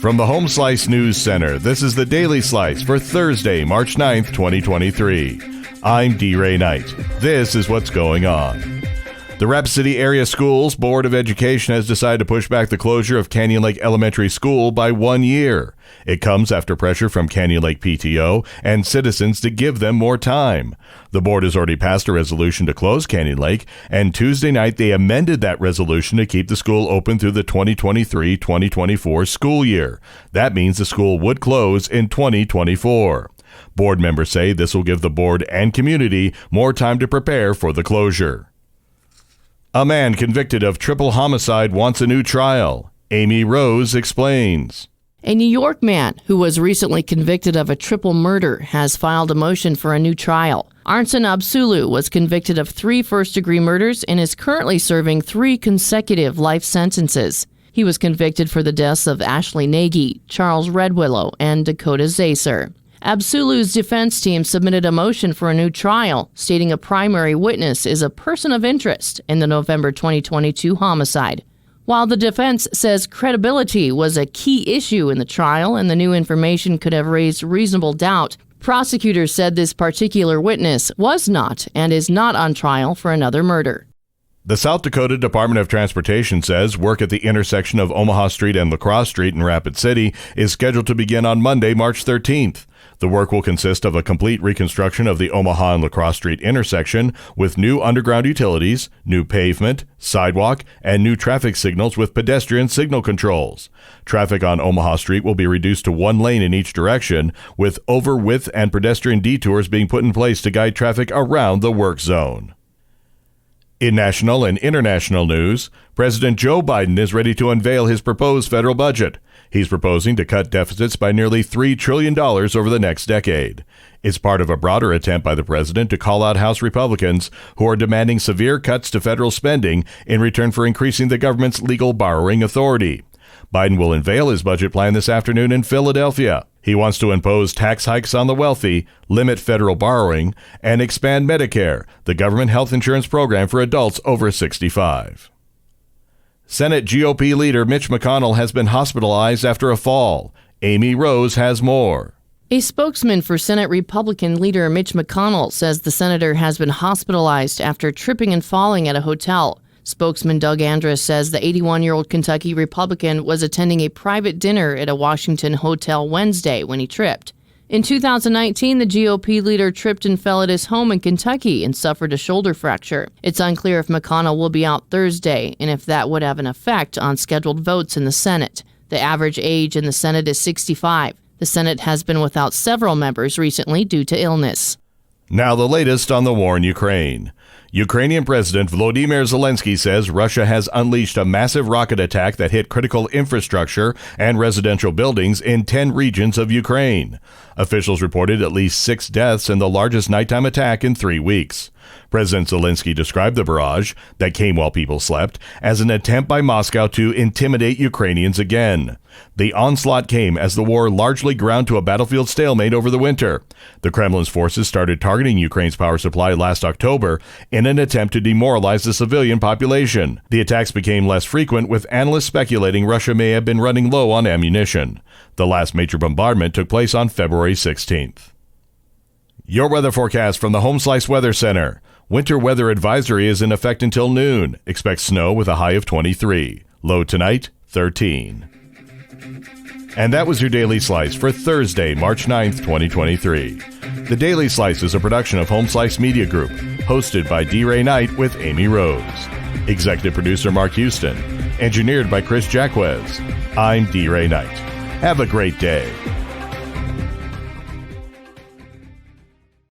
From the Home Slice News Center, this is the Daily Slice for Thursday, March 9th, 2023. I'm D. Ray Knight. This is what's going on. The Rapid City Area Schools Board of Education has decided to push back the closure of Canyon Lake Elementary School by 1 year. It comes after pressure from Canyon Lake PTO and citizens to give them more time. The board has already passed a resolution to close Canyon Lake, and Tuesday night they amended that resolution to keep the school open through the 2023-2024 school year. That means the school would close in 2024. Board members say this will give the board and community more time to prepare for the closure. A man convicted of triple homicide wants a new trial. Amy Rose explains. A New York man who was recently convicted of a triple murder has filed a motion for a new trial. Arnson Absulu was convicted of 3 first-degree murders and is currently serving 3 consecutive life sentences. He was convicted for the deaths of Ashley Nagy, Charles Redwillow, and Dakota Zacer. Absulu's defense team submitted a motion for a new trial, stating a primary witness is a person of interest in the November 2022 homicide. While the defense says credibility was a key issue in the trial and the new information could have raised reasonable doubt, prosecutors said this particular witness was not and is not on trial for another murder. The South Dakota Department of Transportation says work at the intersection of Omaha Street and Lacrosse Street in Rapid City is scheduled to begin on Monday, March 13th. The work will consist of a complete reconstruction of the Omaha and Lacrosse Street intersection with new underground utilities, new pavement, sidewalk, and new traffic signals with pedestrian signal controls. Traffic on Omaha Street will be reduced to 1 lane in each direction, with over, width, and pedestrian detours being put in place to guide traffic around the work zone. In national and international news, President Joe Biden is ready to unveil his proposed federal budget. He's proposing to cut deficits by nearly $3 trillion over the next decade. It's part of a broader attempt by the president to call out House Republicans who are demanding severe cuts to federal spending in return for increasing the government's legal borrowing authority. Biden will unveil his budget plan this afternoon in Philadelphia. He wants to impose tax hikes on the wealthy, limit federal borrowing, and expand Medicare, the government health insurance program for adults over 65. Senate GOP leader Mitch McConnell has been hospitalized after a fall. Amy Rose has more. A spokesman for Senate Republican leader Mitch McConnell says the senator has been hospitalized after tripping and falling at a hotel. Spokesman Doug Andrus says the 81-year-old Kentucky Republican was attending a private dinner at a Washington hotel Wednesday when he tripped. In 2019, the GOP leader tripped and fell at his home in Kentucky and suffered a shoulder fracture. It's unclear if McConnell will be out Thursday and if that would have an effect on scheduled votes in the Senate. The average age in the Senate is 65. The Senate has been without several members recently due to illness. Now the latest on the war in Ukraine. Ukrainian President Volodymyr Zelensky says Russia has unleashed a massive rocket attack that hit critical infrastructure and residential buildings in 10 regions of Ukraine. Officials reported at least 6 deaths in the largest nighttime attack in 3 weeks. President Zelensky described the barrage, that came while people slept, as an attempt by Moscow to intimidate Ukrainians again. The onslaught came as the war largely ground to a battlefield stalemate over the winter. The Kremlin's forces started targeting Ukraine's power supply last October in an attempt to demoralize the civilian population. The attacks became less frequent, with analysts speculating Russia may have been running low on ammunition. The last major bombardment took place on February 16th. Your weather forecast from the Home Slice Weather Center. Winter weather advisory is in effect until noon. Expect snow with a high of 23. Low tonight, 13. And that was your Daily Slice for Thursday, March 9th, 2023. The Daily Slice is a production of Home Slice Media Group, hosted by D. Ray Knight with Amy Rose. Executive producer Mark Houston. Engineered by Chris Jacquez. I'm D. Ray Knight. Have a great day.